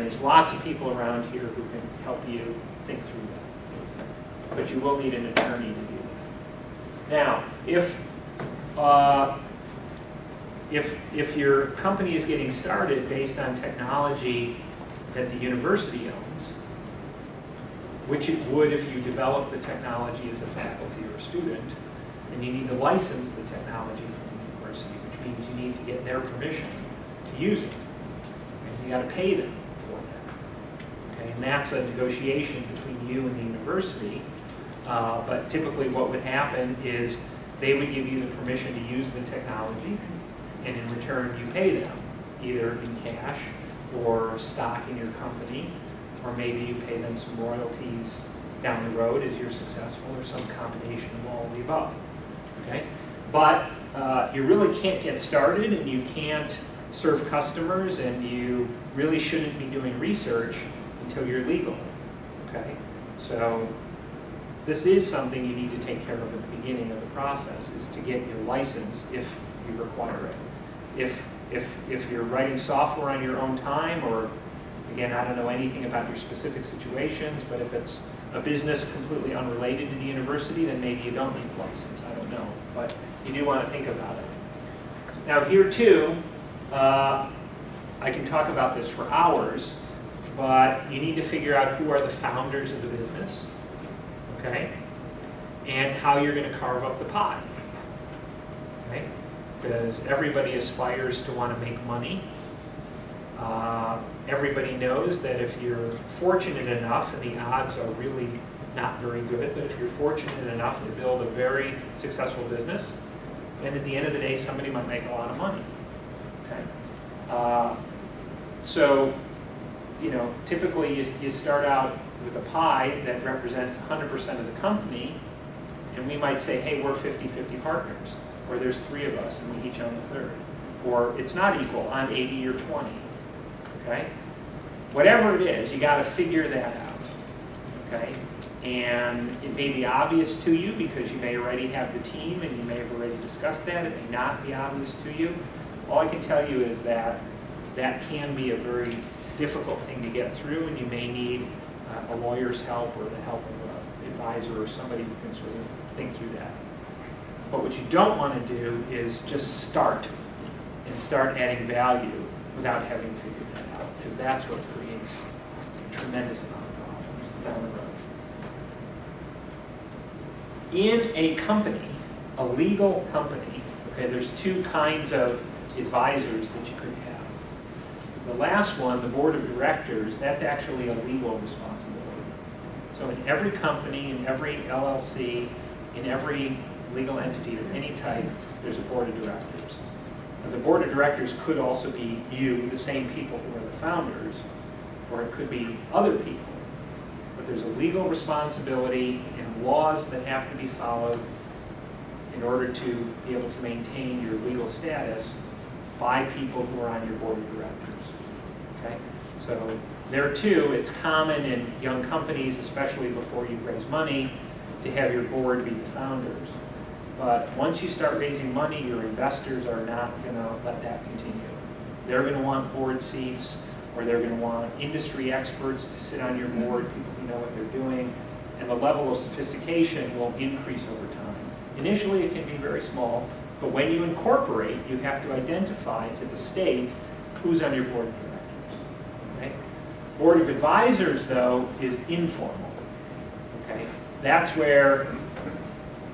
there's lots of people around here who can help you think through that. But you will need an attorney to do that. Now, if your company is getting started based on technology that the university owns, which it would if you develop the technology as a faculty or a student, then you need to license the technology from the university, which means you need to get their permission to use it. And you got to pay them for that. Okay? And that's a negotiation between you and the university. But typically what would happen is they would give you the permission to use the technology, and in return you pay them, either in cash or stock in your company, or maybe you pay them some royalties down the road as you're successful, or some combination of all of the above. Okay? But you really can't get started, and you can't serve customers, and you really shouldn't be doing research until you're legal. Okay? So this is something you need to take care of at the beginning of the process, is to get your license if you require it. If you're writing software on your own time, or again, I don't know anything about your specific situations, but if it's a business completely unrelated to the university, then maybe you don't need a license. I don't know, but you do want to think about it. Now here too, I can talk about this for hours, but you need to figure out who are the founders of the business, okay, and how you're going to carve up the pie, okay? Because everybody aspires to want to make money. Everybody knows that if you're fortunate enough, and the odds are really not very good, but if you're fortunate enough to build a very successful business, then at the end of the day, somebody might make a lot of money. Okay? So, you know, typically you start out with a pie that represents 100% of the company, and we might say, hey, we're 50-50 partners, or there's 3 of us and we each own a third, or it's not equal, I'm 80 or 20. Okay? Whatever it is, you got to figure that out. Okay? And it may be obvious to you because you may already have the team and you may have already discussed that. It may not be obvious to you. All I can tell you is that that can be a very difficult thing to get through, and you may need a lawyer's help or the help of an advisor or somebody who can sort of think through that. But what you don't want to do is just start adding value without having figured that out, because that's what creates a tremendous amount of problems down the road. In a company, a legal company, okay, there's 2 kinds of advisors that you could have. The last one, the board of directors, that's actually a legal responsibility. So in every company, in every LLC, in every legal entity of any type, there's a board of directors. Now, the board of directors could also be you, the same people who are the founders, or it could be other people. But there's a legal responsibility and laws that have to be followed in order to be able to maintain your legal status by people who are on your board of directors. Okay? So there too, it's common in young companies, especially before you raise money, to have your board be the founders. But once you start raising money, your investors are not going to let that continue. They're going to want board seats, or they're going to want industry experts to sit on your board, people who know what they're doing, and the level of sophistication will increase over time. Initially, it can be very small, but when you incorporate, you have to identify to the state who's on your board of directors. Okay? Board of advisors, though, is informal. Okay? That's where,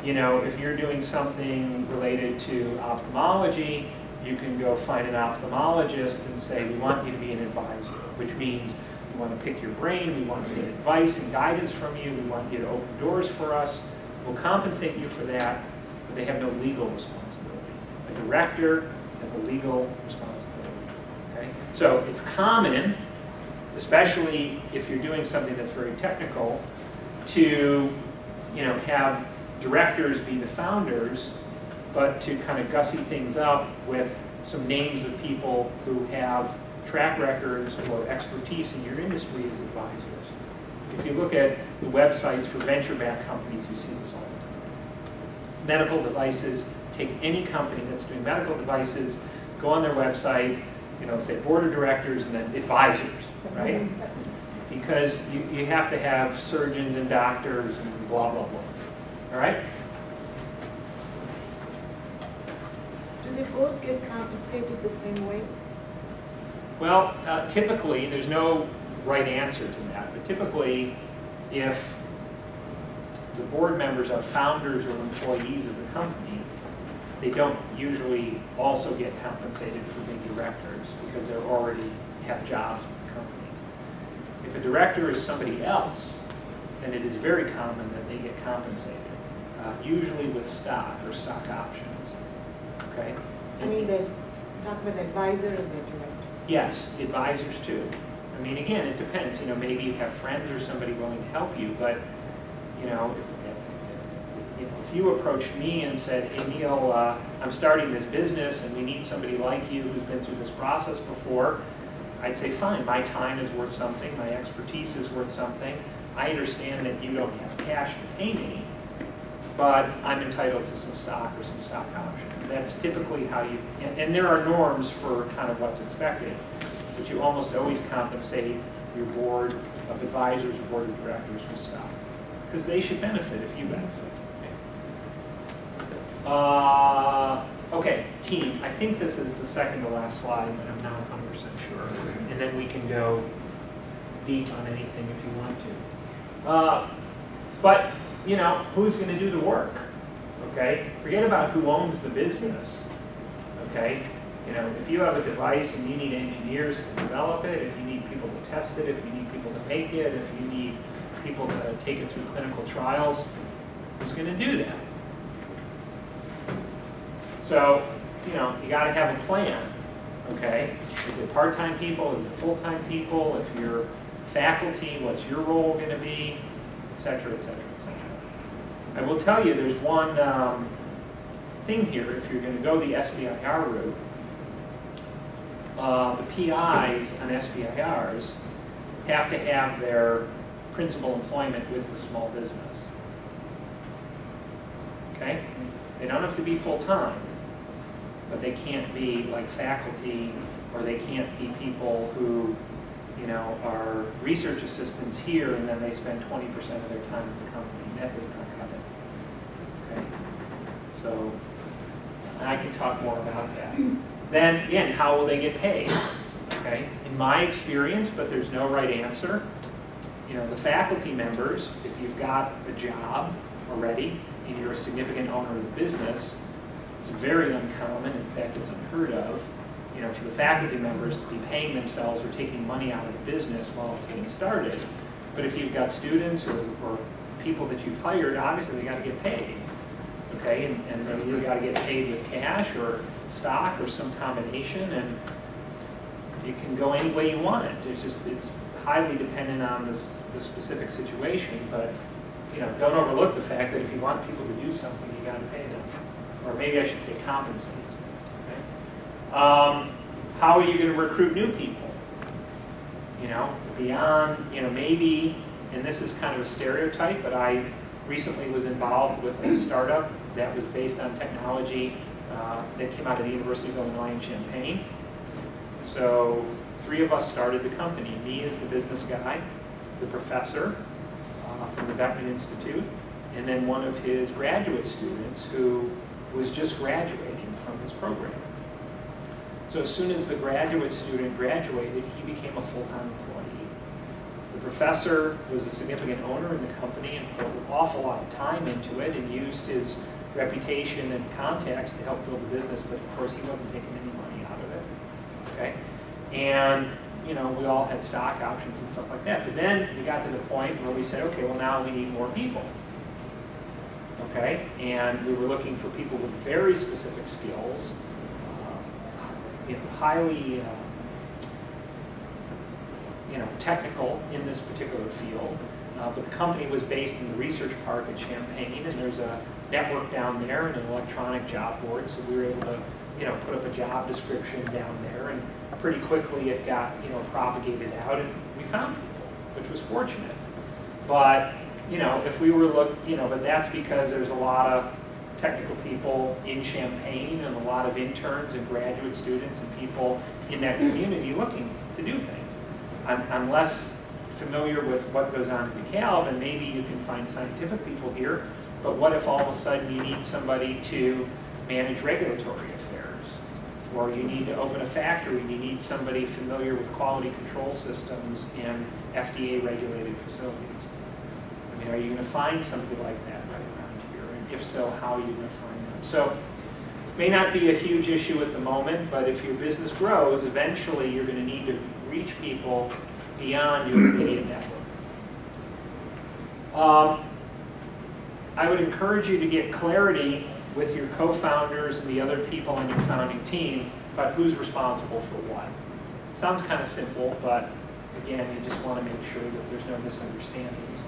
you know, if you're doing something related to ophthalmology, you can go find an ophthalmologist and say, we want you to be an advisor, which means we want to pick your brain, we want to get advice and guidance from you, we want you to open doors for us. We'll compensate you for that, but they have no legal responsibility. A director has a legal responsibility. Okay? So it's common, especially if you're doing something that's very technical, to, you know, have directors be the founders, but to kind of gussy things up with some names of people who have track records or expertise in your industry as advisors. If you look at the websites for venture-backed companies, you see this all the time. Medical devices, take any company that's doing medical devices, go on their website, you know, say board of directors and then advisors, right? Because you have to have surgeons and doctors and blah, blah, blah. All right? Do they both get compensated the same way? Well, typically, there's no right answer to that. But typically, if the board members are founders or employees of the company, they don't usually also get compensated for being directors because they already have jobs with the company. If a director is somebody else, then it is very common that they get compensated, usually with stock or stock options. Okay? I mean, they talk about the advisor and the director. Yes, advisors too. I mean, again, it depends. You know, maybe you have friends or somebody willing to help you, but you know, if you approached me and said, "Hey, Neil, I'm starting this business, and we need somebody like you who's been through this process before," I'd say, "Fine. My time is worth something. My expertise is worth something. I understand that you don't have cash to pay me, but I'm entitled to some stock or some stock options." That's typically how you, and there are norms for kind of what's expected, but you almost always compensate your board of advisors or board of directors with stock, because they should benefit if you benefit. Okay, team. I think this is the second to last slide, but I'm not 100% sure. And then we can go deep on anything if you want to. But, you know, who's going to do the work? Okay? Forget about who owns the business. Okay? You know, if you have a device and you need engineers to develop it, if you need people to test it, if you need people to make it, if you need people to take it through clinical trials, who's going to do that? So, you know, you got to have a plan. Okay? Is it part-time people? Is it full-time people? If you're faculty, what's your role going to be? Et cetera, et cetera, et cetera. I will tell you there's one thing here. If you're going to go the SBIR route, the PIs on SBIRs have to have their principal employment with the small business. Okay? They don't have to be full-time, but they can't be like faculty, or they can't be people who, you know, are research assistants here and then they spend 20% of their time at the company. That does not cut it. Okay? So I can talk more about that. Then, again, how will they get paid? Okay? In my experience, but there's no right answer, you know, the faculty members, if you've got a job already and you're a significant owner of the business, it's very uncommon, in fact, it's unheard of, you know, for the faculty members to be paying themselves or taking money out of the business while it's getting started. But if you've got students or people that you've hired, obviously they got to get paid. Okay, and they either got to get paid with cash or stock or some combination, and you can go any way you want it. It's highly dependent on the specific situation, but you know, don't overlook the fact that if you want people to do something, you got to pay them, or maybe I should say compensate. Okay? How are you going to recruit new people? You know, beyond, you know, maybe, and this is kind of a stereotype, but I recently was involved with a startup that was based on technology that came out of the University of Illinois in Champaign. So 3 of us started the company. Me as the business guy, the professor from the Beckman Institute, and then one of his graduate students who was just graduating from his program. So as soon as the graduate student graduated, he became a full-time employee. The professor was a significant owner in the company and put an awful lot of time into it and used his reputation and contacts to help build the business, but of course he wasn't taking any money out of it. Okay? And you know, we all had stock options and stuff like that. But then we got to the point where we said, okay, well now we need more people. Okay? And we were looking for people with very specific skills, you know, highly you know, technical in this particular field. But the company was based in the research park at Champaign, and there's a network down there and an electronic job board, so we were able to, you know, put up a job description down there, and pretty quickly it got, you know, propagated out, and we found people, which was fortunate. But, you know, if we were you know, but that's because there's a lot of technical people in Champaign and a lot of interns and graduate students and people in that community looking to do things. I'm less familiar with what goes on in DeKalb, and maybe you can find scientific people here, but what if all of a sudden you need somebody to manage regulatory affairs, or you need to open a factory and you need somebody familiar with quality control systems in FDA-regulated facilities? I mean, are you going to find something like that right around here? And if so, how are you going to find them? So it may not be a huge issue at the moment, but if your business grows, eventually you're going to need to reach people beyond your immediate network. I would encourage you to get clarity with your co-founders and the other people on your founding team about who's responsible for what. Sounds kind of simple, but again, you just want to make sure that there's no misunderstandings.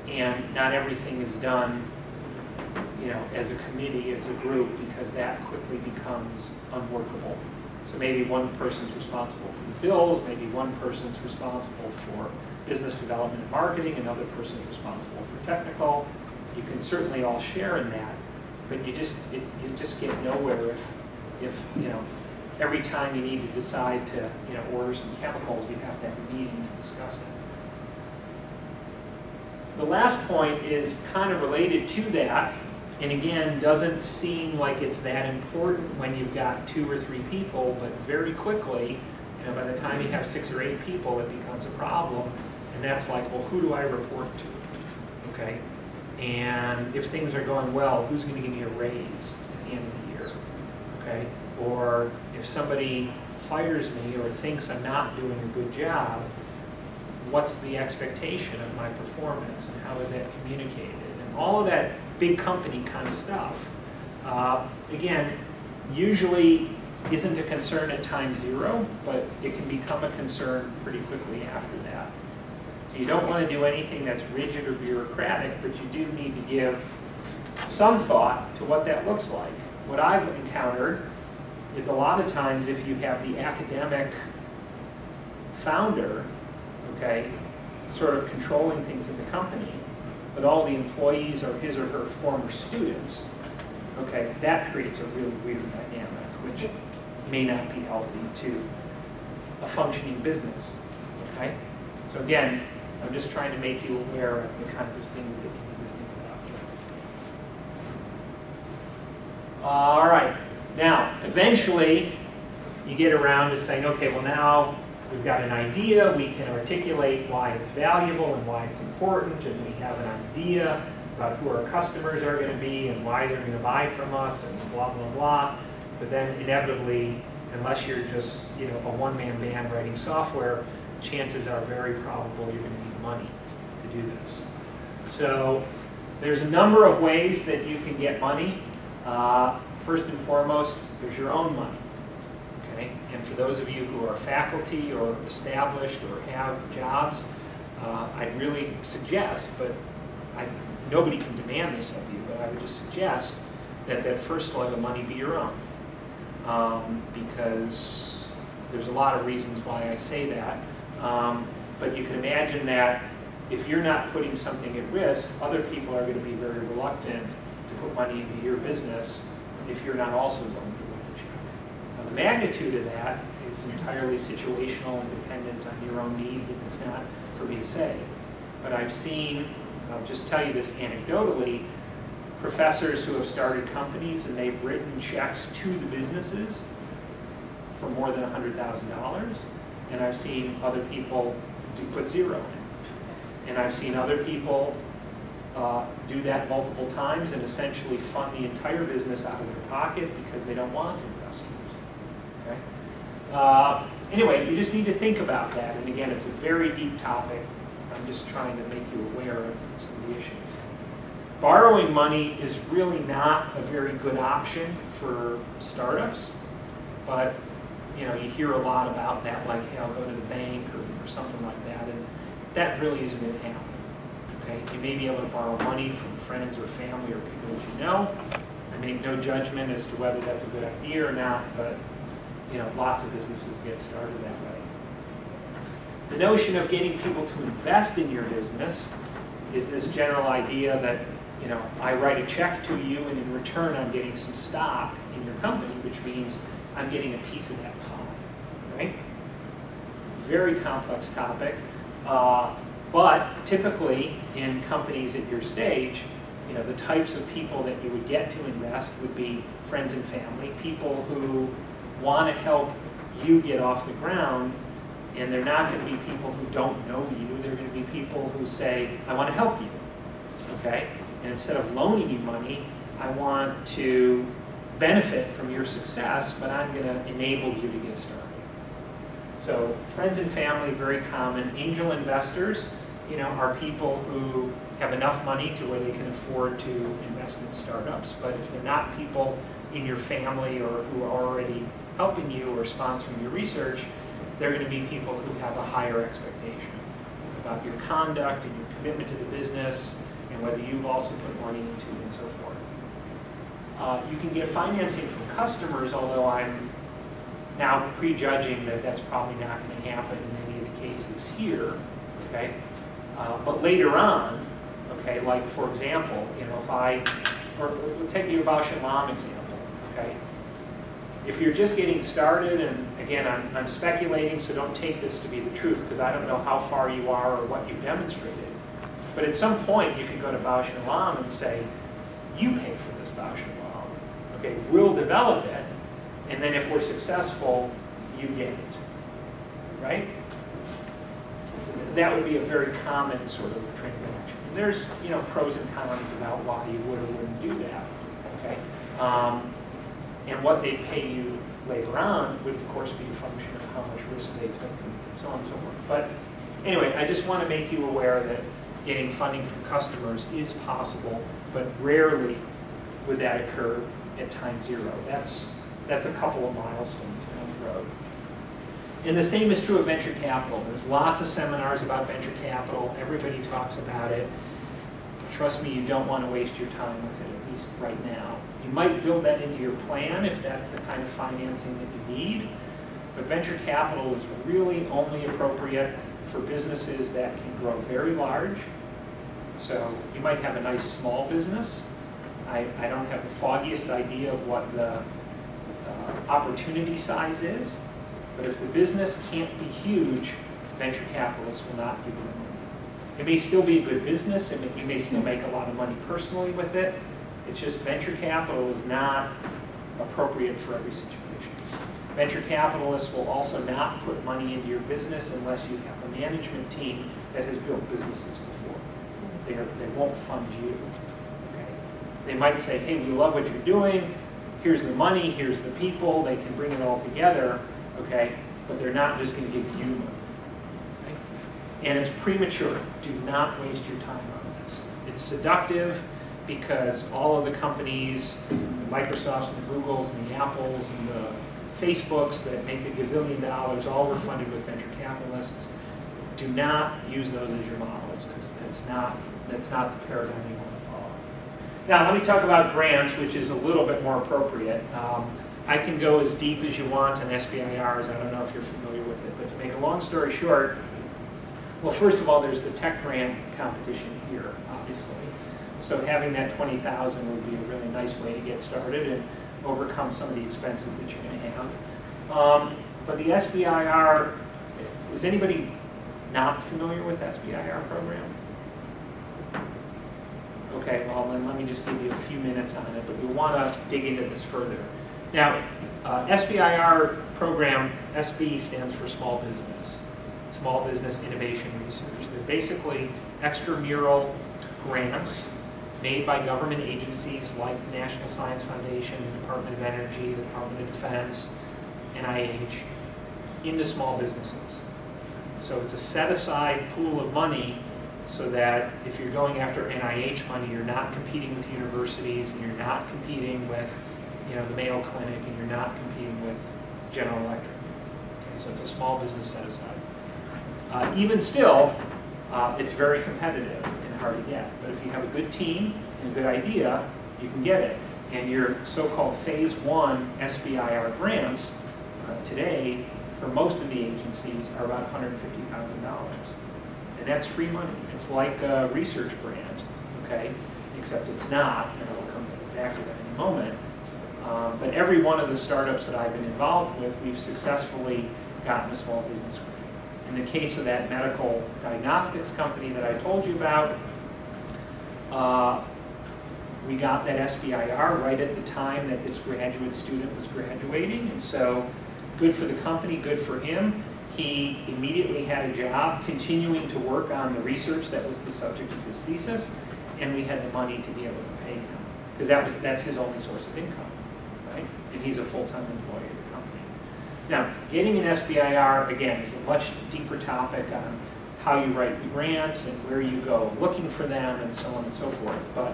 And not everything is done, as a committee, as a group, because that quickly becomes unworkable. So maybe one person's responsible for the bills, maybe one person's responsible for business development and marketing, another person's responsible for technical. You can certainly all share in that, but you just get nowhere if every time you need to decide to order some chemicals, you have to have a meeting to discuss it. The last point is kind of related to that, and again, doesn't seem like it's that important when you've got 2 or 3 people, but very quickly, by the time you have 6 or 8 people, it becomes a problem, and that's like, well, who do I report to? Okay, and if things are going well, who's going to give me a raise at the end of the year? Okay, or if somebody fires me or thinks I'm not doing a good job, what's the expectation of my performance and how is that communicated? And all of that big company kind of stuff, again, usually isn't a concern at time 0, but it can become a concern pretty quickly after that. So you don't want to do anything that's rigid or bureaucratic, but you do need to give some thought to what that looks like. What I've encountered is a lot of times if you have the academic founder, okay, sort of controlling things in the company, but all the employees are his or her former students, okay, that creates a really weird dynamic, which may not be healthy to a functioning business, okay? So again, I'm just trying to make you aware of the kinds of things that you need to think about. All right, now, eventually, you get around to saying, okay, well now, we've got an idea, we can articulate why it's valuable and why it's important, and we have an idea about who our customers are going to be and why they're going to buy from us and blah, blah, blah. But then inevitably, unless you're just a one-man band writing software, chances are very probable you're going to need money to do this. So there's a number of ways that you can get money. First and foremost, there's your own money. Okay? And for those of you who are faculty or established or have jobs, I'd really suggest, but nobody can demand this of you, but I would just suggest that that first slug of money be your own. Because there's a lot of reasons why I say that. But you can imagine that if you're not putting something at risk, other people are going to be very reluctant to put money into your business if you're not also going to write a check. Now, the magnitude of that is entirely situational and dependent on your own needs, and it's not for me to say. But I've seen, I'll just tell you this anecdotally, professors who have started companies and they've written checks to the businesses for more than $100,000, and I've seen other people put 0 in. And I've seen other people do that multiple times and essentially fund the entire business out of their pocket because they don't want investors. Okay? Anyway, you just need to think about that. And again, it's a very deep topic. I'm just trying to make you aware of some of the issues. Borrowing money is really not a very good option for startups, but you hear a lot about that, like, hey, I'll go to the bank or something like that, and that really isn't going to happen. Okay? You may be able to borrow money from friends or family or people that you know. I make no judgment as to whether that's a good idea or not, but lots of businesses get started that way. The notion of getting people to invest in your business is this general idea that you know, I write a check to you, and in return I'm getting some stock in your company, which means I'm getting a piece of that pie, right? Very complex topic, but typically in companies at your stage, you know, the types of people that you would get to invest would be friends and family, people who want to help you get off the ground, and they're not going to be people who don't know you. They're going to be people who say, I want to help you, okay? And instead of loaning you money, I want to benefit from your success, but I'm going to enable you to get started. So friends and family, very common. Angel investors, you know, are people who have enough money to where they can afford to invest in startups. But if they're not people in your family or who are already helping you or sponsoring your research, they're going to be people who have a higher expectation about your conduct and your commitment to the business and whether you've also put money into it and so forth. You can get financing from customers, although I'm now prejudging that that's probably not going to happen in any of the cases here, okay? But later on, okay, like for example, you know, we'll take the Bausch & Lomb example, okay? If you're just getting started, and again, I'm speculating, so don't take this to be the truth, because I don't know how far you are or what you've demonstrated. But at some point, you can go to Bausch & Lomb and say, you pay for this Bausch & Lomb, okay? We'll develop it, and then if we're successful, you get it, right? That would be a very common sort of transaction. And there's, you know, pros and cons about why you would or wouldn't do that, okay? And what they pay you later on would, of course, be a function of how much risk they took and so on and so forth. But anyway, I just want to make you aware that getting funding from customers is possible, but rarely would that occur at time zero. That's a couple of milestones down the road. And the same is true of venture capital. There's lots of seminars about venture capital. Everybody talks about it. Trust me, you don't want to waste your time with it, at least right now. You might build that into your plan if that's the kind of financing that you need, but venture capital is really only appropriate for businesses that can grow very large. So you might have a nice small business. I don't have the foggiest idea of what the opportunity size is, but if the business can't be huge, venture capitalists will not give you the money. It may still be a good business, and you may still make a lot of money personally with it. It's just venture capital is not appropriate for every situation. Venture capitalists will also not put money into your business unless you have a management team that has built businesses before. They won't fund you. Okay? They might say, hey, we love what you're doing. Here's the money. Here's the people. They can bring it all together. Okay? But they're not just going to give you money. Okay? And it's premature. Do not waste your time on this. It's seductive, because all of the companies, the Microsofts, the Googles, and the Apples, and the Facebooks that make a gazillion dollars, all were funded with venture capitalists. Do not use those as your models, because that's not the paradigm you want to follow. Now, let me talk about grants, which is a little bit more appropriate. I can go as deep as you want on SBIRs. I don't know if you're familiar with it, but to make a long story short, well, first of all, there's the tech grant competition here, obviously. So having that $20,000 would be a really nice way to get started and overcome some of the expenses that you're going to have. But the SBIR, is anybody not familiar with SBIR program? Okay, well then let me just give you a few minutes on it, but you'll want to dig into this further. Now, SBIR program, SB stands for Small Business, Small Business Innovation Research. They're basically extramural grants made by government agencies like the National Science Foundation, the Department of Energy, the Department of Defense, NIH, into small businesses. So it's a set-aside pool of money so that if you're going after NIH money, you're not competing with universities, and you're not competing with, you know, the Mayo Clinic, and you're not competing with General Electric. Okay, so it's a small business set-aside. Even still, it's very competitive and hard to get. But if you have a good team and a good idea, you can get it. And your so-called Phase 1 SBIR grants today, for most of the agencies, are about $150,000. And that's free money. It's like a research grant, okay? except it's not, and I'll come back to that in a moment. But every one of the startups that I've been involved with, we've successfully gotten a small business grant. In the case of that medical diagnostics company that I told you about, we got that SBIR right at the time that this graduate student was graduating, and so good for the company, good for him. He immediately had a job continuing to work on the research that was the subject of his thesis, and we had the money to be able to pay him, because that's his only source of income, right? And he's a full-time employee of the company. Now, getting an SBIR, again, is a much deeper topic on how you write the grants and where you go looking for them and so on and so forth. But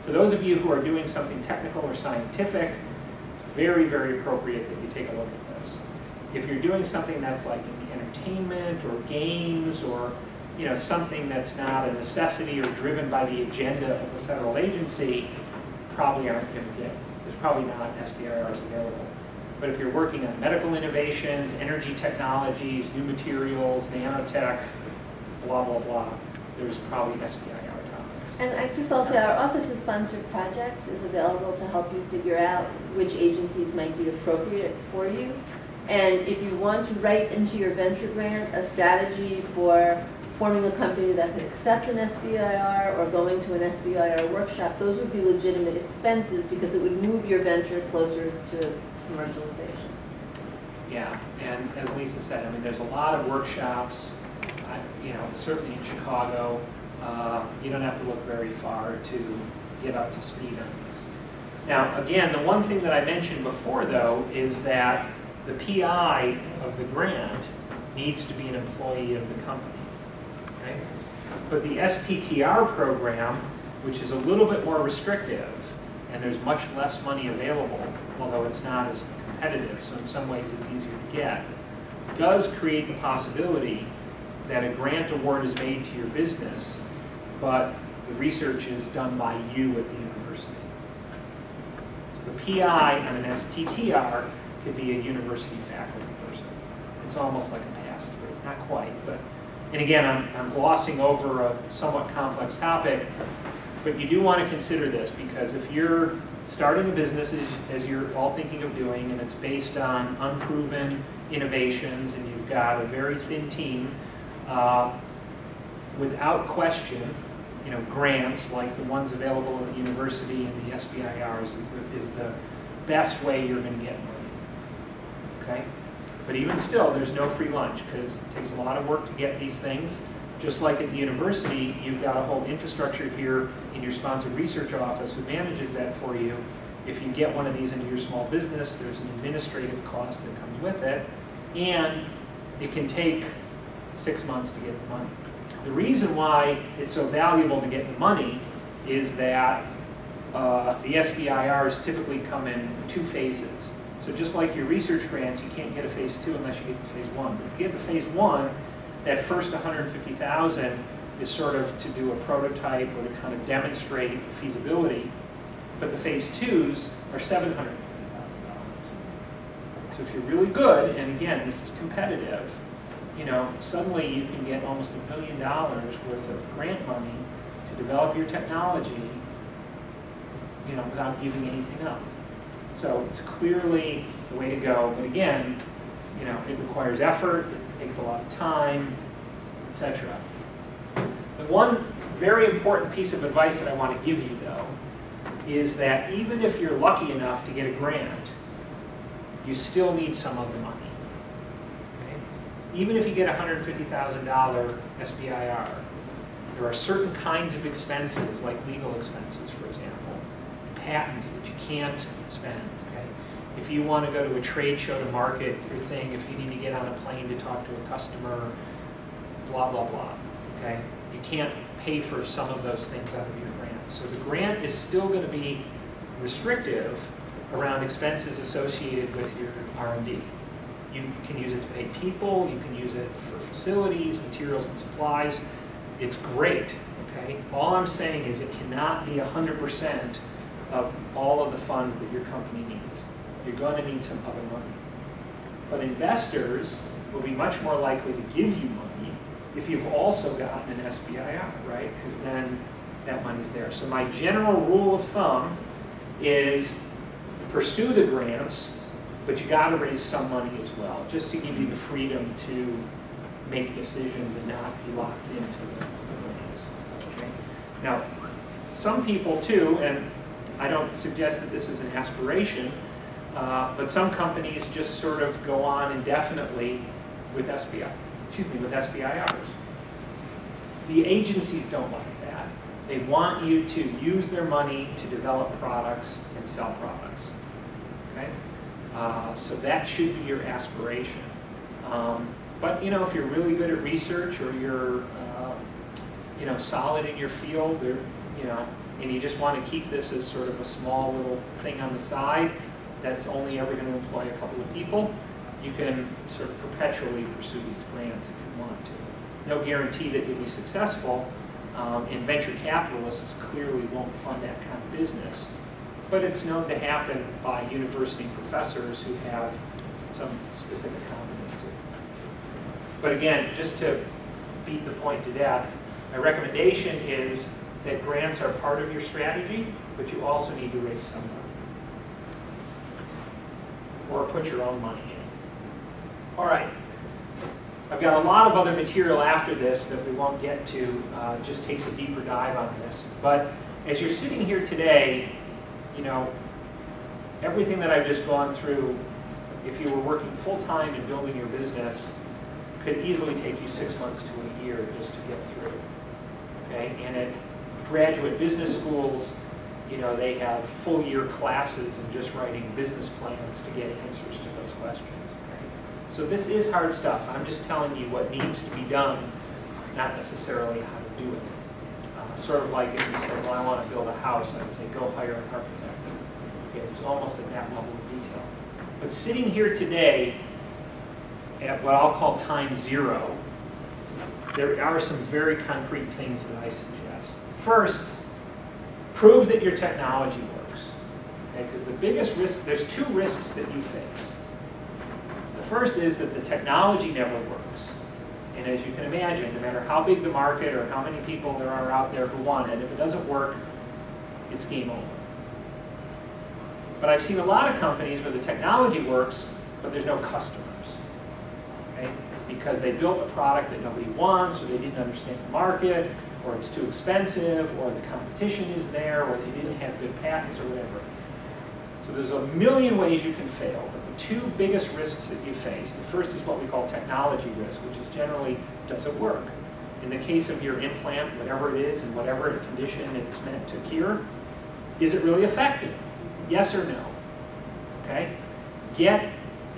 for those of you who are doing something technical or scientific, it's very, very appropriate that you take a look at this. If you're doing something that's like in entertainment or games or something that's not a necessity or driven by the agenda of a federal agency, probably aren't going to get. There's probably not SBIRs available. But if you're working on medical innovations, energy technologies, new materials, nanotech, blah, blah, blah, there's probably SBIR topics. And I just also, our Office of Sponsored Projects is available to help you figure out which agencies might be appropriate for you. And if you want to write into your venture grant a strategy for forming a company that could accept an SBIR or going to an SBIR workshop, those would be legitimate expenses because it would move your venture closer to commercialization. Yeah, and as Lisa said, I mean, there's a lot of workshops, certainly in Chicago. You don't have to look very far to get up to speed on this. Now, again, the one thing that I mentioned before, though, is that the PI of the grant needs to be an employee of the company. Okay? But the STTR program, which is a little bit more restrictive, and there's much less money available, although it's not as competitive, so in some ways it's easier to get, does create the possibility that a grant award is made to your business, but the research is done by you at the university. So the PI on an STTR could be a university faculty person. It's almost like a pass-through, not quite, but, and again, I'm glossing over a somewhat complex topic, but you do want to consider this, because if you're starting a business as you're all thinking of doing, and it's based on unproven innovations, and you've got a very thin team, without question, grants like the ones available at the university and the SBIRs is the best way you're going to get money. Okay? But even still, there's no free lunch, because it takes a lot of work to get these things. Just like at the university, you've got a whole infrastructure here in your sponsored research office who manages that for you. If you get one of these into your small business, there's an administrative cost that comes with it, and it can take 6 months to get the money. The reason why it's so valuable to get the money is that the SBIRs typically come in 2 phases. So just like your research grants, you can't get a phase 2 unless you get to phase 1. But if you get to phase 1, that first $150,000 is sort of to do a prototype or to kind of demonstrate feasibility. But the phase 2s are $750,000. So if you're really good, and again, this is competitive, suddenly you can get almost $1 million worth of grant money to develop your technology, without giving anything up. So it's clearly the way to go. But again, it requires effort, it takes a lot of time, etc. The one very important piece of advice that I want to give you, though, is that even if you're lucky enough to get a grant, you still need some of the money. Even if you get a $150,000 SBIR, there are certain kinds of expenses, like legal expenses, for example, patents that you can't spend. Okay? If you want to go to a trade show to market your thing, if you need to get on a plane to talk to a customer, blah, blah, blah. Okay? You can't pay for some of those things out of your grant. So the grant is still going to be restrictive around expenses associated with your R&D. You can use it to pay people, you can use it for facilities, materials and supplies. It's great, okay? All I'm saying is it cannot be 100% of all of the funds that your company needs. You're going to need some other money. But investors will be much more likely to give you money if you've also gotten an SBIR, right? Because then that money's there. So my general rule of thumb is pursue the grants, but you got to raise some money as well, just to give you the freedom to make decisions and not be locked into the grants. Okay? Now, some people too, and I don't suggest that this is an aspiration, but some companies just sort of go on indefinitely with SBIRs. The agencies don't like that. They want you to use their money to develop products and sell products. Okay? So that should be your aspiration. But if you're really good at research, or you're solid in your field, or and you just want to keep this as sort of a small little thing on the side that's only ever going to employ a couple of people, you can sort of perpetually pursue these grants if you want to. No guarantee that you'll be successful, and venture capitalists clearly won't fund that kind of business. But it's known to happen by university professors who have some specific competency. But again, just to beat the point to death, my recommendation is that grants are part of your strategy, but you also need to raise some money. Or put your own money in. All right. I've got a lot of other material after this that we won't get to, just takes a deeper dive on this. But as you're sitting here today, everything that I've just gone through, if you were working full-time and building your business, could easily take you 6 months to a year just to get through. Okay? And at graduate business schools, they have full-year classes in just writing business plans to get answers to those questions. Okay? So this is hard stuff. I'm just telling you what needs to be done, not necessarily how to do it. Sort of like if you said, well, I want to build a house, I'd say, go hire an architect. Okay, it's almost at that level of detail. But sitting here today, at what I'll call time zero, there are some very concrete things that I suggest. First, prove that your technology works. Okay, because the biggest risk, there's 2 risks that you face. The first is that the technology never works. And as you can imagine, no matter how big the market or how many people there are out there who want it, if it doesn't work, it's game over. But I've seen a lot of companies where the technology works, but there's no customers. Okay? Because they built a product that nobody wants, or they didn't understand the market, or it's too expensive, or the competition is there, or they didn't have good patents, or whatever. So there's a million ways you can fail. But the 2 biggest risks that you face, the first is what we call technology risk, which is generally, does it work? In the case of your implant, whatever it is, and whatever condition it's meant to cure, is it really effective? Yes or no? Okay? Get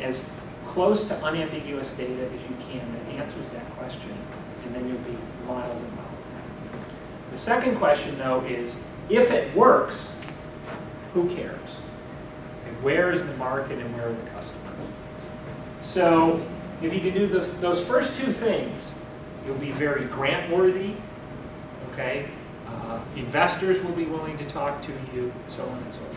as close to unambiguous data as you can that answers that question, and then you'll be miles and miles ahead. The second question, though, is if it works, who cares? And where is the market and where are the customers? So if you can do those first 2 things, you'll be very grant-worthy, okay? Investors will be willing to talk to you, so on and so forth.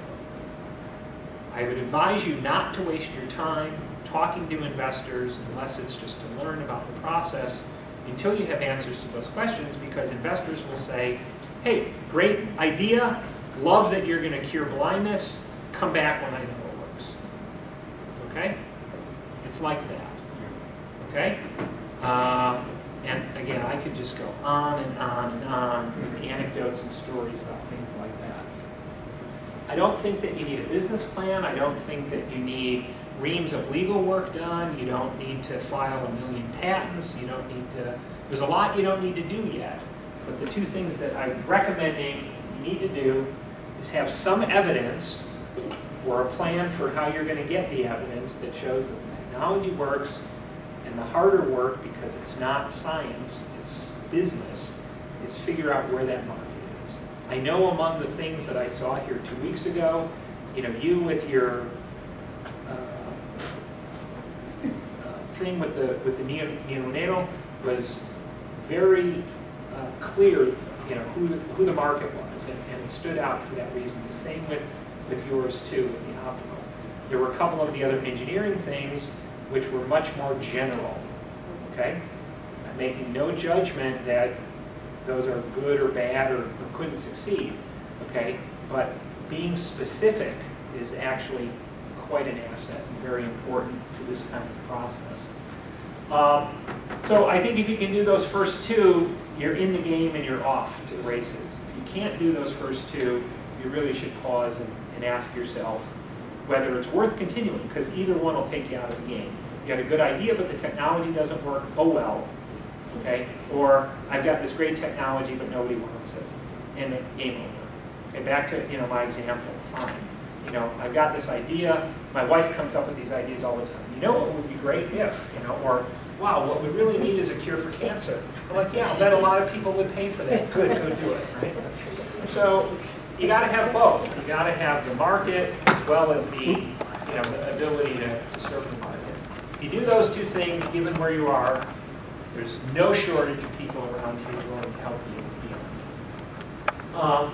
I would advise you not to waste your time talking to investors unless it's just to learn about the process until you have answers to those questions, because investors will say, hey, great idea, love that you're going to cure blindness, come back when I know it works. Okay? It's like that. Okay? And again, I could just go on and on and on with anecdotes and stories about things like that. I don't think that you need a business plan. I don't think that you need reams of legal work done. You don't need to file 1 million patents. You don't need to, there's a lot you don't need to do yet. But the 2 things that I'm recommending you need to do is have some evidence or a plan for how you're going to get the evidence that shows that the technology works, and the harder work, because it's not science, it's business, is figure out where that market is. I know among the things that I saw here 2 weeks ago, you with your thing with the neonatal was very clear, who the market was, and it stood out for that reason. The same with yours too, with the optical. There were a couple of the other engineering things which were much more general. Okay, I'm making no judgment that those are good or bad or couldn't succeed, okay? But being specific is actually quite an asset and very important to this kind of process. So I think if you can do those first two, you're in the game and you're off to the races. If you can't do those first two, you really should pause and ask yourself whether it's worth continuing, because either one will take you out of the game. You had a good idea, but the technology doesn't work, oh well, okay? Or I've got this great technology, but nobody wants it, and then game over. Okay, back to my example, fine. I've got this idea, my wife comes up with these ideas all the time. What would be great if, or wow, what we really need is a cure for cancer. I'm like, yeah, I bet a lot of people would pay for that. Good, go do it, right? So you got to have both. You got to have the market as well as the, the ability to serve the market. If you do those two things, given where you are, there's no shortage of people around here willing to help you beyond that.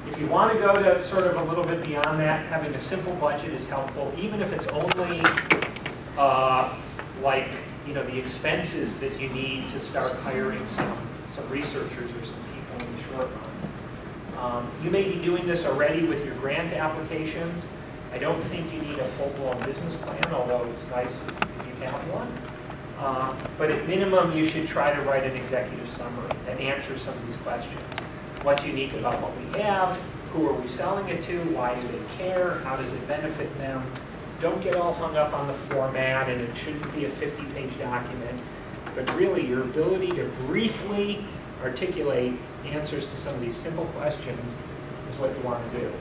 If you want to go to sort of a little bit beyond that, having a simple budget is helpful, even if it's only like the expenses that you need to start hiring some researchers or some people in the short run. You may be doing this already with your grant applications. I don't think you need a full-blown business plan, although it's nice if you have one. But at minimum, you should try to write an executive summary that answers some of these questions. What's unique about what we have? Who are we selling it to? Why do they care? How does it benefit them? Don't get all hung up on the format, and it shouldn't be a 50-page document. But really, your ability to briefly articulate answers to some of these simple questions is what you want to do.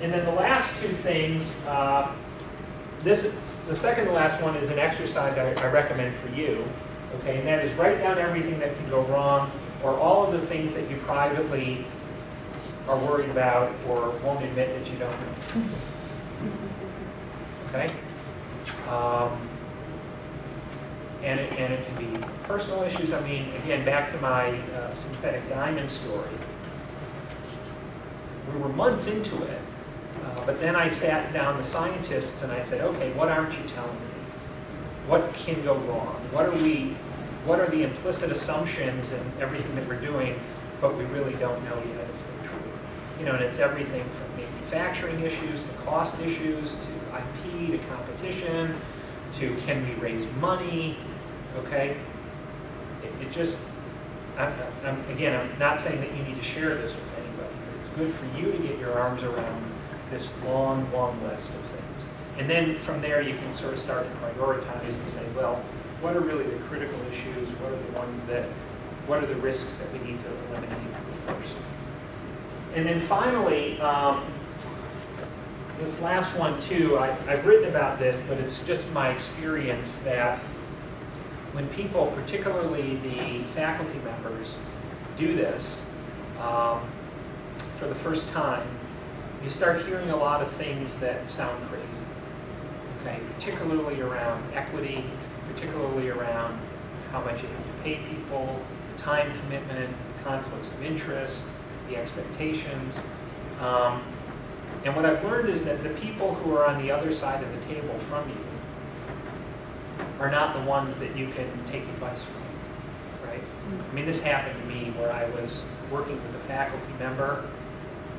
And then the last two things, the second to last one is an exercise I recommend for you, okay? And that is write down everything that can go wrong, or all of the things that you privately are worried about or won't admit that you don't know. Okay? And it can be personal issues. I mean, again, back to my synthetic diamond story. We were months into it, but then I sat down the scientists and I said, okay, what aren't you telling me? What can go wrong? What are the implicit assumptions and everything that we're doing, but we really don't know yet if they're true? And it's everything from manufacturing issues to cost issues to IP to competition to can we raise money, okay? It just, again, I'm not saying that you need to share this with anybody, but it's good for you to get your arms around this long, long list of things. And then from there you can sort of start to prioritize and say, well, what are really the critical issues? What are the ones that, what are the risks that we need to eliminate first? And then finally, this last one too, I've written about this, but it's just my experience that when people, particularly the faculty members, do this for the first time, you start hearing a lot of things that sound crazy, okay? Particularly around equity, particularly around how much you have to pay people, the time commitment, conflicts of interest, the expectations. And what I've learned is that the people who are on the other side of the table from you are not the ones that you can take advice from, right? I mean, this happened to me where I was working with a faculty member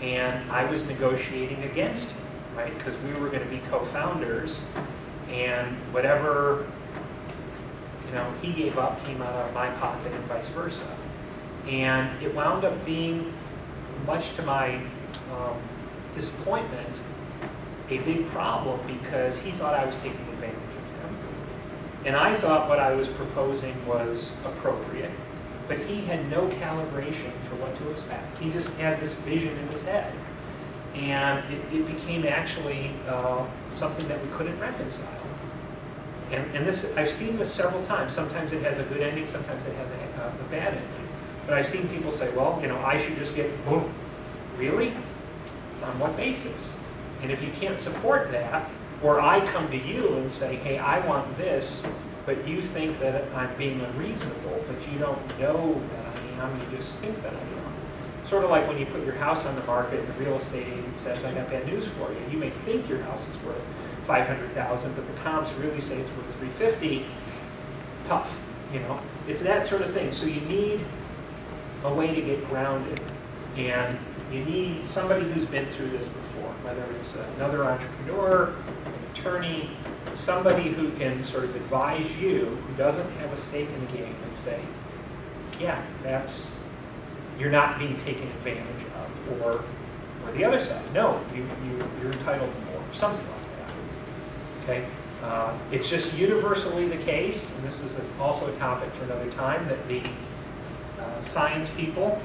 and I was negotiating against him, right? Because we were going to be co-founders and whatever he gave up came out of my pocket and vice versa. And it wound up being, much to my disappointment, a big problem because he thought I was taking advantage of him. And I thought what I was proposing was appropriate, but he had no calibration for what to expect. He just had this vision in his head. And it became actually something that we couldn't reconcile. And this, I've seen this several times. Sometimes it has a good ending, sometimes it has a bad ending. But I've seen people say, well, I should just get, boom. Really? On what basis? And if you can't support that, or I come to you and say, hey, I want this, but you think that I'm being unreasonable, but you don't know that I am, you just think that I am. Sort of like when you put your house on the market and the real estate agent says, I got bad news for you. You may think your house is worth $500,000, but the comps really say it's worth $350,000. Tough, It's that sort of thing. So you need a way to get grounded. And you need somebody who's been through this before, whether it's another entrepreneur, an attorney, somebody who can sort of advise you, who doesn't have a stake in the game, and say, yeah, you're not being taken advantage of, or the other side, no, you're entitled to more, something like that. Okay, it's just universally the case, and this is also a topic for another time, that the science people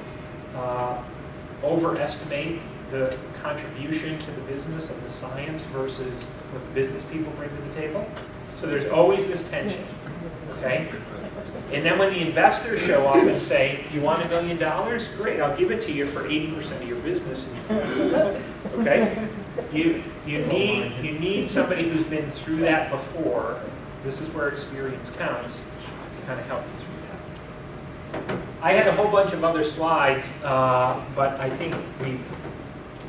overestimate the contribution to the business of the science versus what the business people bring to the table. So there's always this tension, okay? And then when the investors show up and say, you want $1 million? Great, I'll give it to you for 80% of your business. Okay? You need somebody who's been through that before. This is where experience counts to kind of help you through that. I had a whole bunch of other slides, but I think we've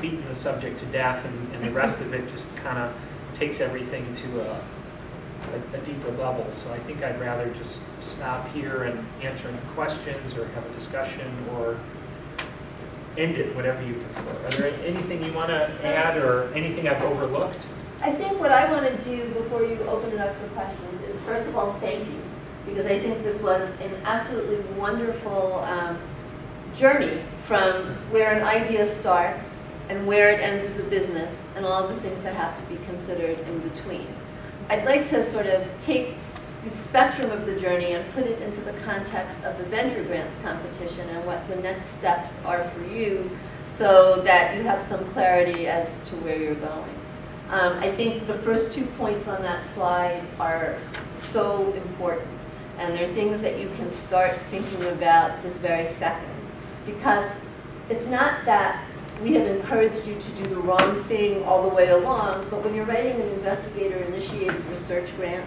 beaten the subject to death, and the rest of it just kind of takes everything to a deeper level. So I think I'd rather just stop here and answer any questions or have a discussion or end it, whatever you prefer. Are there anything you want to add or anything I've overlooked? I think what I want to do before you open it up for questions is, first of all, thank you, because I think this was an absolutely wonderful journey from where an idea starts and where it ends as a business and all of the things that have to be considered in between. I'd like to sort of take the spectrum of the journey and put it into the context of the venture grants competition and what the next steps are for you, so that you have some clarity as to where you're going. I think the first 2 points on that slide are so important, and they're things that you can start thinking about this very second, because it's not that we have encouraged you to do the wrong thing all the way along, but when you're writing an investigator-initiated research grant,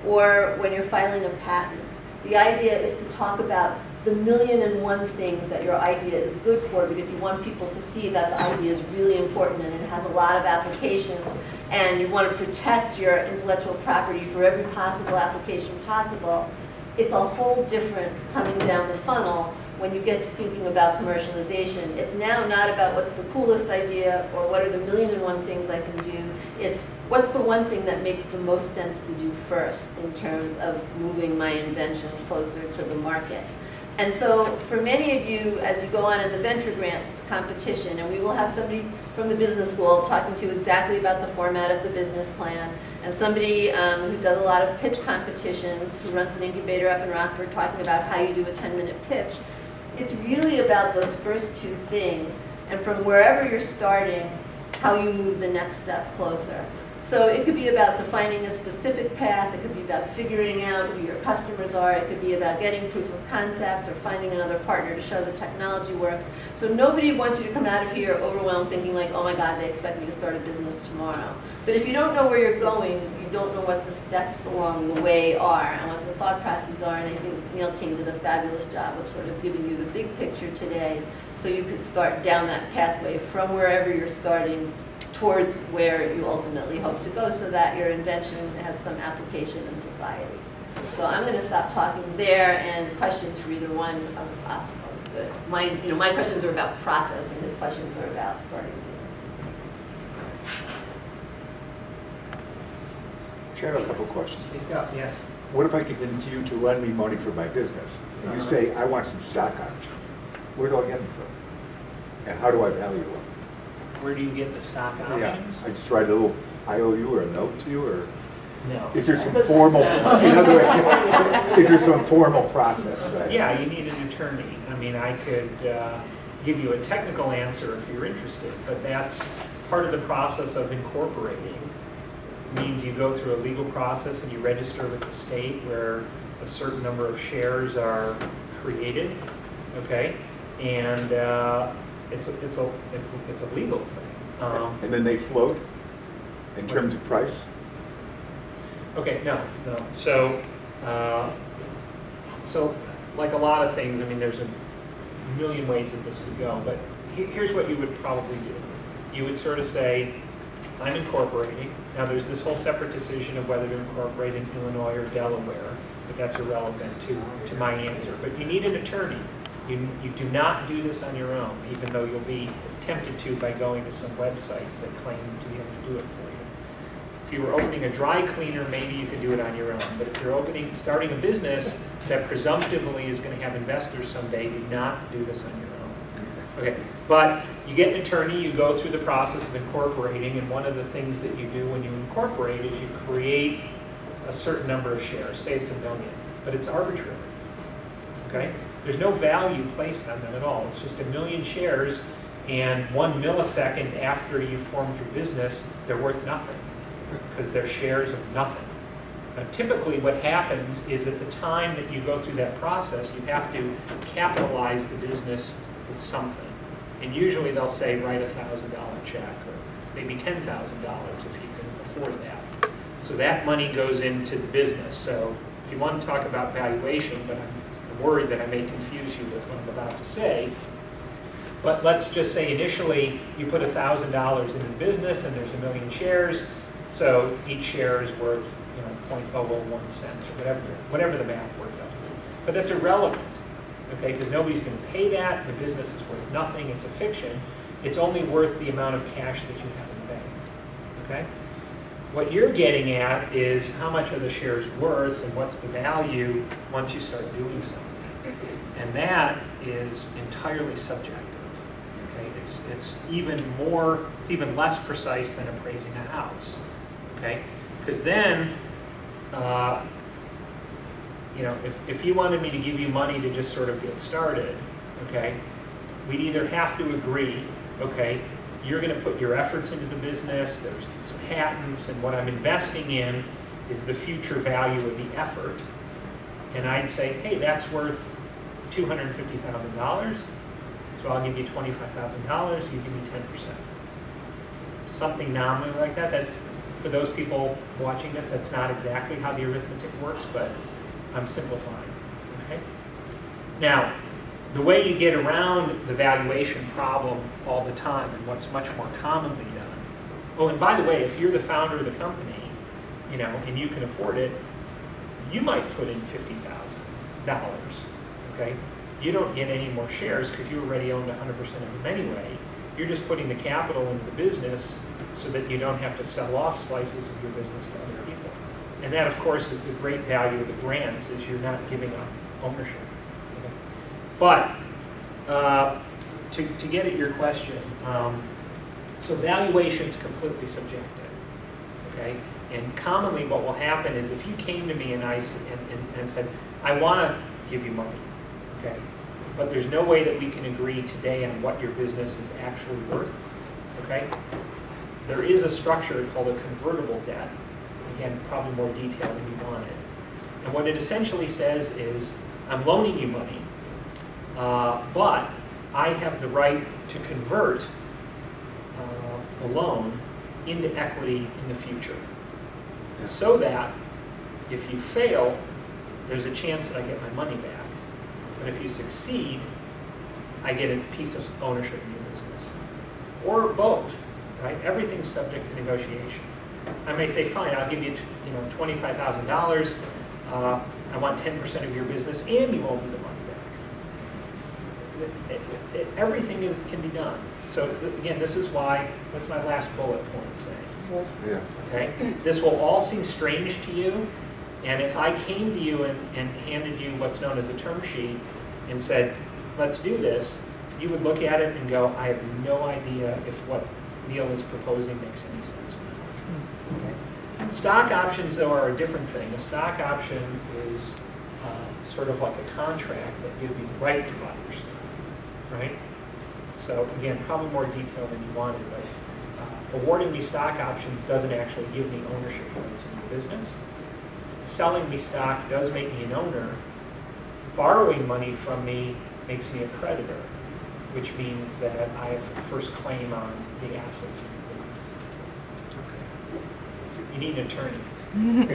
or when you're filing a patent, the idea is to talk about the 1,000,001 things that your idea is good for, because you want people to see that the idea is really important and it has a lot of applications, and you want to protect your intellectual property for every possible application possible. It's a whole different coming down the funnel when you get to thinking about commercialization. It's now not about what's the coolest idea or what are the 1,000,001 things I can do. It's what's the one thing that makes the most sense to do first in terms of moving my invention closer to the market. And so for many of you, as you go on in the venture grants competition, and we will have somebody from the business school talking to you exactly about the format of the business plan, and somebody who does a lot of pitch competitions, who runs an incubator up in Rockford, talking about how you do a 10-minute pitch. It's really about those first 2 things, and from wherever you're starting, how you move the next step closer. So it could be about defining a specific path, it could be about figuring out who your customers are, it could be about getting proof of concept or finding another partner to show the technology works. So nobody wants you to come out of here overwhelmed thinking like, oh my God, they expect me to start a business tomorrow. But if you don't know where you're going, you don't know what the steps along the way are and what the thought processes are, and I think Neil King did a fabulous job of sort of giving you the big picture today, so you could start down that pathway from wherever you're starting towards where you ultimately hope to go, so that your invention has some application in society. So I'm going to stop talking there, and questions for either one of us are good. My questions are about process, and his questions are about starting a business. I have a couple questions. Speak up, yes. What if I convince you to lend me money for my business? And you say, I want some stock options. Where do I get them from? And how do I value them? Where do you get the stock options? Yeah, I just write a little IOU or a note to you, or No. is there some formal? In other words, is there some formal process? Right? Yeah, you need an attorney. I mean, I could give you a technical answer if you're interested, but that's part of the process of incorporating. It means you go through a legal process and you register with the state where a certain number of shares are created, okay? And it's a legal thing. And then they float in terms of price? Okay, no. So, so like a lot of things, I mean, there's a million ways that this could go, but here's what you would probably do. You would sort of say, I'm incorporating. Now, there's this whole separate decision of whether to incorporate in Illinois or Delaware, but that's irrelevant to my answer. But you need an attorney. You do not do this on your own, even though you'll be tempted to by going to some websites that claim to be able to do it for you. If you were opening a dry cleaner, maybe you could do it on your own. But if you're starting a business that presumptively is going to have investors someday, do not do this on your own. Okay, but you get an attorney, you go through the process of incorporating, and one of the things that you do when you incorporate is you create a certain number of shares. Say it's 1 million, but it's arbitrary. Okay? There's no value placed on them at all. It's just 1 million shares, and 1 millisecond after you formed your business, they're worth nothing because they're shares of nothing. Now, typically what happens is at the time that you go through that process, you have to capitalize the business with something. And usually they'll say write a $1,000 check or maybe $10,000 if you can afford that. So that money goes into the business. So if you want to talk about valuation, but I'm worried that I may confuse you with what I'm about to say, but let's just say initially you put $1,000 into the business and there's 1 million shares, so each share is worth 0.001 cents or whatever the math works out to be. But that's irrelevant, okay, because nobody's going to pay that, the business is worth nothing, it's a fiction, it's only worth the amount of cash that you have in the bank, okay? What you're getting at is how much are the shares worth and what's the value once you start doing something. And that is entirely subjective. Okay? It's even less precise than appraising a house. Okay? Because then, if you wanted me to give you money to just sort of get started, okay, we'd either have to agree, okay, you're going to put your efforts into the business, there's these patents, and what I'm investing in is the future value of the effort. And I'd say, hey, that's worth $250,000, so I'll give you $25,000, you give me 10%. Something nominally like that. That's, for those people watching this, that's not exactly how the arithmetic works, but I'm simplifying, okay? Now, the way you get around the valuation problem all the time and what's much more commonly done. Oh, and by the way, if you're the founder of the company, and you can afford it, you might put in $50,000, okay? You don't get any more shares because you already owned 100% of them anyway. You're just putting the capital into the business so that you don't have to sell off slices of your business to other people. And that, of course, is the great value of the grants, is you're not giving up ownership. But to get at your question, so valuation is completely subjective, okay? And commonly what will happen is if you came to me and said, I want to give you money, okay, but there's no way that we can agree today on what your business is actually worth, okay? There is a structure called a convertible debt. Again, probably more detailed than you wanted. And what it essentially says is, I'm loaning you money, but I have the right to convert the loan into equity in the future. So that if you fail, there's a chance that I get my money back. But if you succeed, I get a piece of ownership in your business. Or both, right? Everything's subject to negotiation. I may say, fine, I'll give you $25,000. I want 10% of your business, and you owe me the money back. Everything can be done. So again, this is why, what's my last bullet point saying? Yeah. Okay? This will all seem strange to you, and if I came to you and handed you what's known as a term sheet and said, let's do this, you would look at it and go, I have no idea if what Neil is proposing makes any sense. Okay? Stock options, though, are a different thing. A stock option is sort of like a contract that gives me the right to buy your stock, right? So again, probably more detail than you wanted, but awarding me stock options doesn't actually give me ownership rights in the business. Selling me stock does make me an owner. Borrowing money from me makes me a creditor, which means that I have first claim on the assets of the business. You need an attorney. You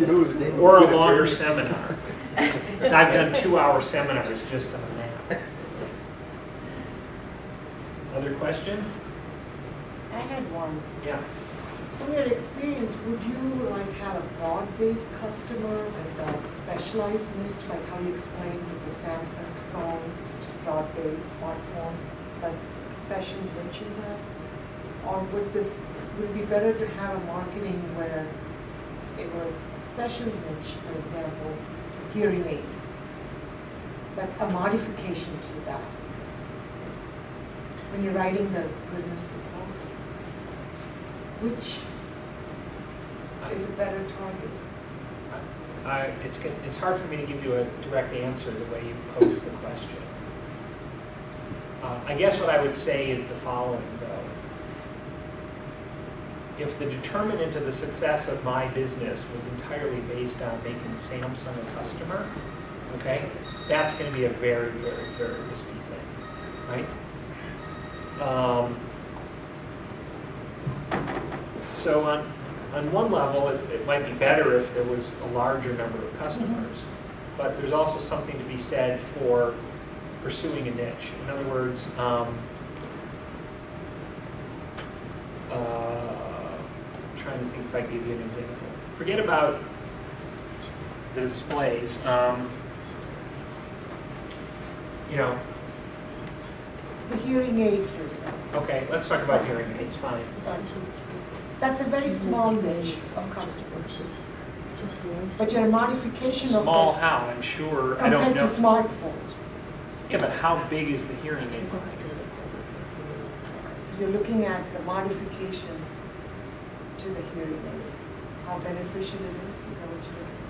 know the name Or of a the longer attorney? seminar. I've done 2-hour seminars just on that. Other questions? I had one. Yeah. From your experience, would you like have a broad-based customer and a specialized niche, like how you explained with the Samsung phone, just broad-based smartphone, but a special niche in that? Or would it be better to have a marketing where it was a special niche, for example, hearing aid, but a modification to that? When you're writing the business proposal, which is a better target? It's hard for me to give you a direct answer the way you've posed the question. I guess what I would say is the following, though. If the determinant of the success of my business was entirely based on making Samsung a customer, okay, that's going to be a very, very, very risky thing, right? So on one level, it might be better if there was a larger number of customers, but there's also something to be said for pursuing a niche. In other words, I'm trying to think if I can give you an example. Forget about the displays. You know. The hearing aid, for example. Okay, let's talk about hearing aids. Fine. That's a very small niche of customers. But your modification of small how? I'm sure. I don't compared know. to smartphones. Yeah, but how big is the hearing aid market? So you're looking at the modification to the hearing aid. How beneficial it is that what you're looking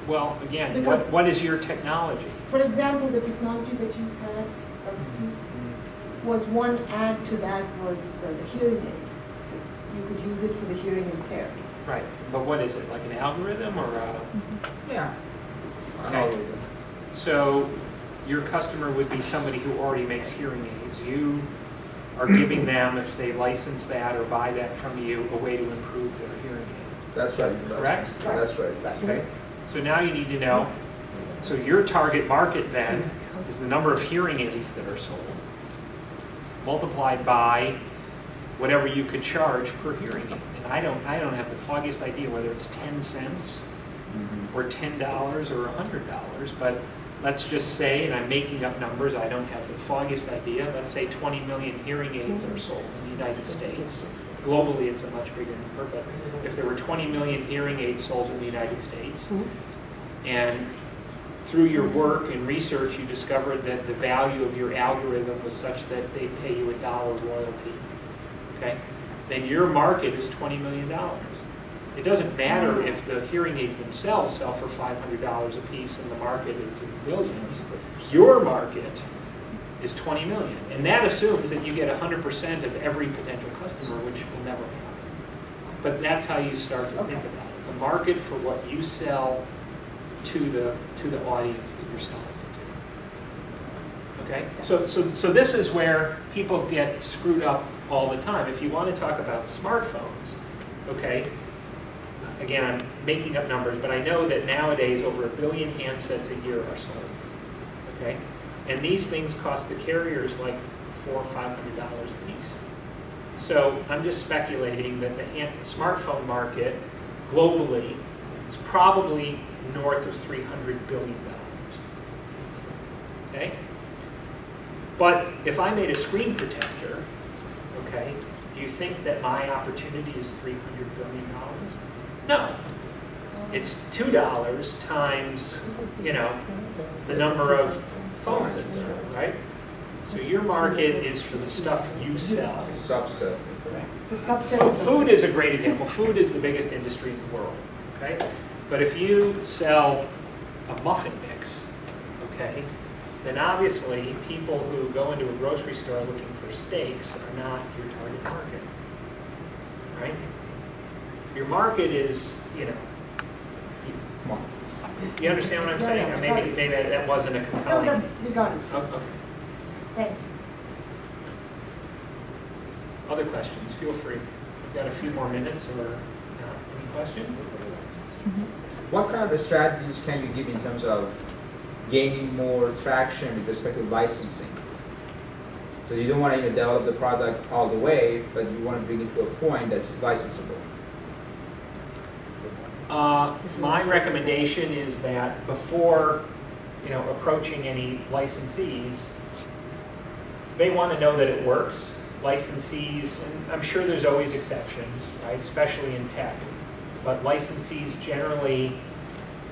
Well, again, because what is your technology? For example, the technology that you had was one add to that was the hearing aid. You could use it for the hearing impaired. Right, but what is it, like an algorithm or a... Yeah. Okay. So your customer would be somebody who already makes hearing aids. You are giving them, if they license that or buy that from you, a way to improve their hearing aid. That's right. Correct? That's right. Okay. So now you need to know, so your target market then is the number of hearing aids that are sold, multiplied by whatever you could charge per hearing aid. And I don't have the foggiest idea whether it's 10 cents or $10 or $100, but let's just say, and I'm making up numbers, I don't have the foggiest idea, let's say 20 million hearing aids are sold in the United States. Globally, it's a much bigger number, but if there were 20 million hearing aids sold in the United States, and through your work and research, you discovered that the value of your algorithm was such that they pay you $1 royalty, okay? Then your market is $20 million. It doesn't matter if the hearing aids themselves sell for $500 a piece and the market is in billions. Your market is 20 million. And that assumes that you get 100% of every potential customer, which will never happen. But that's how you start to think about it. The market for what you sell to the audience that you're selling it to. Okay? So this is where people get screwed up all the time. If you want to talk about smartphones, okay, again, I'm making up numbers, but I know that nowadays over 1 billion handsets a year are sold. Okay? And these things cost the carriers like $400 or $500 a piece. So I'm just speculating that the smartphone market globally is probably north of $300 billion. Okay? But if I made a screen protector, okay, do you think that my opportunity is $300 billion? No. It's $2 times, you know, the number of phones in there, right? So your market is for the stuff you sell. It's a subset. It's a subset of Food is a great example. Food is the biggest industry in the world, okay? But if you sell a muffin mix, okay, then obviously people who go into a grocery store looking for steaks are not your target market, right? Your market is, you know, you understand what I'm saying? Or maybe that wasn't a compelling... No, we got it. Oh, okay. Thanks. Other questions? Feel free. We've got a few more minutes, or any questions? What kind of strategies can you give in terms of gaining more traction with respect to licensing? So you don't want to develop the product all the way, but you want to bring it to a point that's licensable. My recommendation is that before, approaching any licensees, they want to know that it works. Licensees, and I'm sure there's always exceptions, right, especially in tech, but licensees generally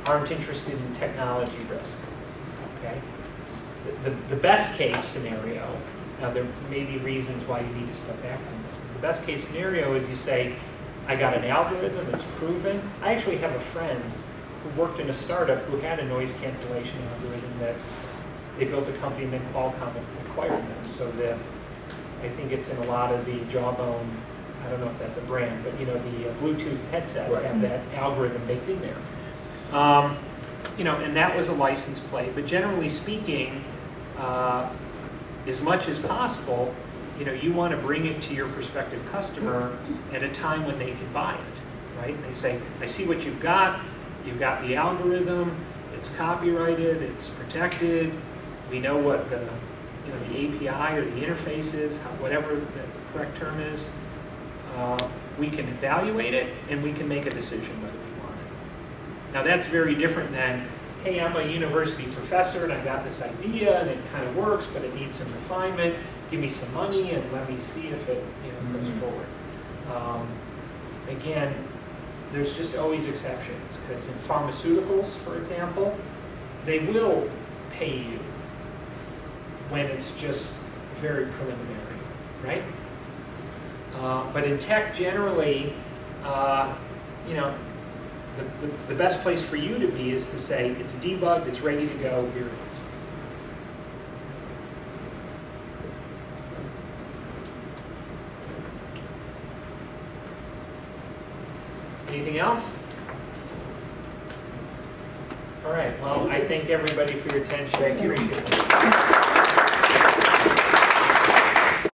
aren't interested in technology risk, okay? The best case scenario, now there may be reasons why you need to step back from this, but the best case scenario is you say, I got an algorithm, it's proven. I actually have a friend who worked in a startup who had a noise cancellation algorithm that they built a company and then Qualcomm acquired them. So I think it's in a lot of the Jawbone, I don't know if that's a brand, but the Bluetooth headsets have that algorithm baked in there. And that was a license play. But generally speaking, as much as possible, you want to bring it to your prospective customer at a time when they can buy it, right? They say, I see what you've got the algorithm, it's copyrighted, it's protected, we know what the API or the interface is, whatever the correct term is. We can evaluate it and we can make a decision whether we want it. Now that's very different than, hey, I'm a university professor and I got this idea and it kind of works, but it needs some refinement. Give me some money and let me see if it goes forward. Again, there's just always exceptions, because in pharmaceuticals, for example, they will pay you when it's just very preliminary, right? But in tech, generally, the best place for you to be is to say, it's debugged, it's ready to go, here it is. Anything else? All right, well, I thank everybody for your attention. Thank you. Appreciate it.